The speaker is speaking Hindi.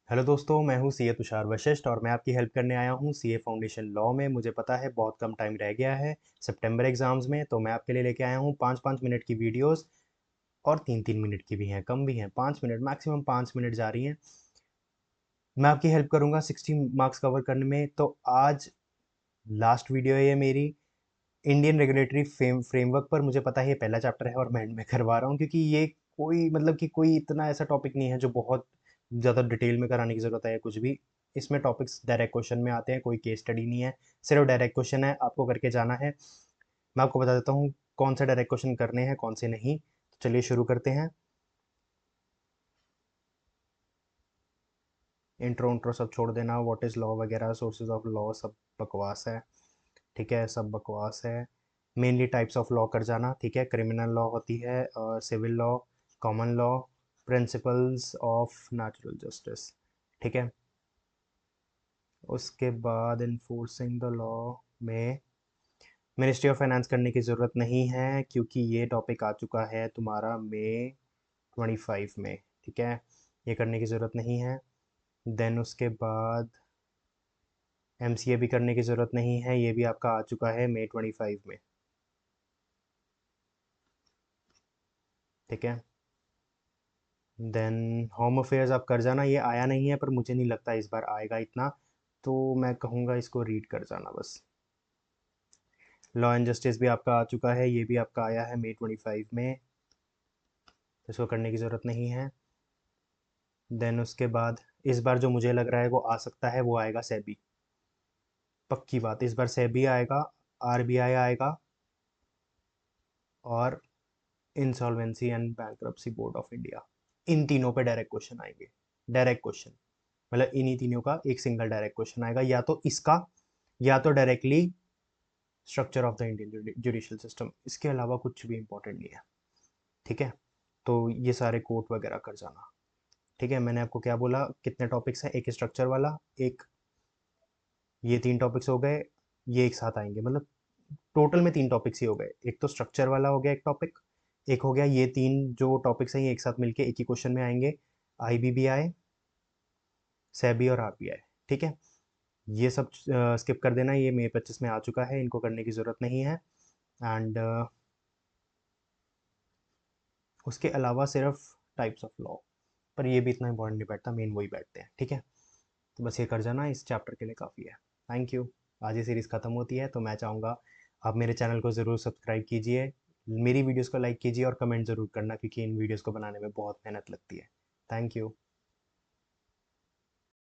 हेलो दोस्तों, मैं हूं सीए तुषार वशिष्ठ और मैं आपकी हेल्प करने आया हूं सीए फाउंडेशन लॉ में। मुझे पता है बहुत कम टाइम रह गया है सितंबर एग्ज़ाम्स में, तो मैं आपके लिए लेके आया हूं 5-5 मिनट की वीडियोस और 3-3 मिनट की भी हैं, कम भी हैं, 5 मिनट मैक्सिमम 5 मिनट जा रही हैं। मैं आपकी हेल्प करूंगा 60 मार्क्स कवर करने में। तो आज लास्ट वीडियो है ये मेरी इंडियन रेगुलेटरी फ्रेमवर्क पर। मुझे पता है ये पहला चैप्टर है और मैं एंड में करवा रहा हूँ, क्योंकि ये कोई मतलब कि कोई इतना ऐसा टॉपिक नहीं है जो बहुत ज़्यादा डिटेल में कराने की ज़रूरत है कुछ भी। इसमें टॉपिक्स डायरेक्ट क्वेश्चन में आते हैं, कोई केस स्टडी नहीं है, सिर्फ डायरेक्ट क्वेश्चन है, आपको करके जाना है। मैं आपको बता देता हूँ कौन से डायरेक्ट क्वेश्चन करने हैं कौन से नहीं। तो चलिए शुरू करते हैं। इंट्रो इंट्रो सब छोड़ देना, व्हाट इज़ लॉ वगैरह, सोर्सेज ऑफ लॉ, सब बकवास है। ठीक है, सब बकवास है। मेनली टाइप्स ऑफ लॉ कर जाना, ठीक है। क्रिमिनल लॉ होती है, civil law, common law, principles of natural justice, ठीक है। उसके बाद इन्फोर्सिंग द लॉ में मिनिस्ट्री ऑफ फाइनेंस करने की ज़रूरत नहीं है, क्योंकि ये टॉपिक आ चुका है तुम्हारा मई 25 में, ठीक है। ये करने की ज़रूरत नहीं है। देन उसके बाद एमसीए भी करने की ज़रूरत नहीं है, ये भी आपका आ चुका है मई 25 में, ठीक है। देन होम अफेयर्स आप कर जाना, ये आया नहीं है पर मुझे नहीं लगता इस बार आएगा इतना, तो मैं कहूँगा इसको रीड कर जाना बस। लॉ एंड जस्टिस भी आपका आ चुका है, ये भी आपका आया है मई 25 में, तो इसको करने की ज़रूरत नहीं है। देन उसके बाद इस बार जो मुझे लग रहा है वो आ सकता है, वो आएगा सेबी। पक्की बात, इस बार सेबी आएगा, आरबीआई आएगा और insolvency and bankruptcy board of India. इन तीनों पे डायरेक्ट क्वेश्चन आएंगे। डायरेक्ट क्वेश्चन मतलब इन्हीं तीनों का एक सिंगल डायरेक्ट क्वेश्चन आएगा, या तो इसका या तो directly structure of the Indian judicial system. इसके अलावा कुछ भी इंपॉर्टेंट नहीं है, ठीक है। तो ये सारे कोर्ट वगैरह कर जाना, ठीक है। मैंने आपको क्या बोला, कितने टॉपिक्स हैं, एक स्ट्रक्चर वाला, एक ये 3 टॉपिक्स हो गए, ये एक साथ आएंगे, मतलब टोटल में 3 टॉपिक्स ही हो गए। एक तो स्ट्रक्चर वाला हो गया एक टॉपिक, एक हो गया ये 3 जो टॉपिक्स हैं ये एक साथ मिलके एक ही क्वेश्चन में आएंगे, आईबीबीआई, सेबी और आरबीआई, ठीक है। ये सब स्किप कर देना, ये मई 25 में आ चुका है, इनको करने की ज़रूरत नहीं है। एंड उसके अलावा सिर्फ टाइप्स ऑफ लॉ, पर ये भी इतना इंपॉर्टेंट नहीं बैठता, मेन वही बैठते हैं, ठीक है। तो बस ये कर जाना, इस चैप्टर के लिए काफ़ी है। Thank you. आज ये सीरीज़ ख़त्म होती है, तो मैं चाहूँगा आप मेरे चैनल को ज़रूर सब्सक्राइब कीजिए, मेरी वीडियोज़ को लाइक कीजिए और कमेंट ज़रूर करना, क्योंकि इन वीडियोज़ को बनाने में बहुत मेहनत लगती है। Thank you.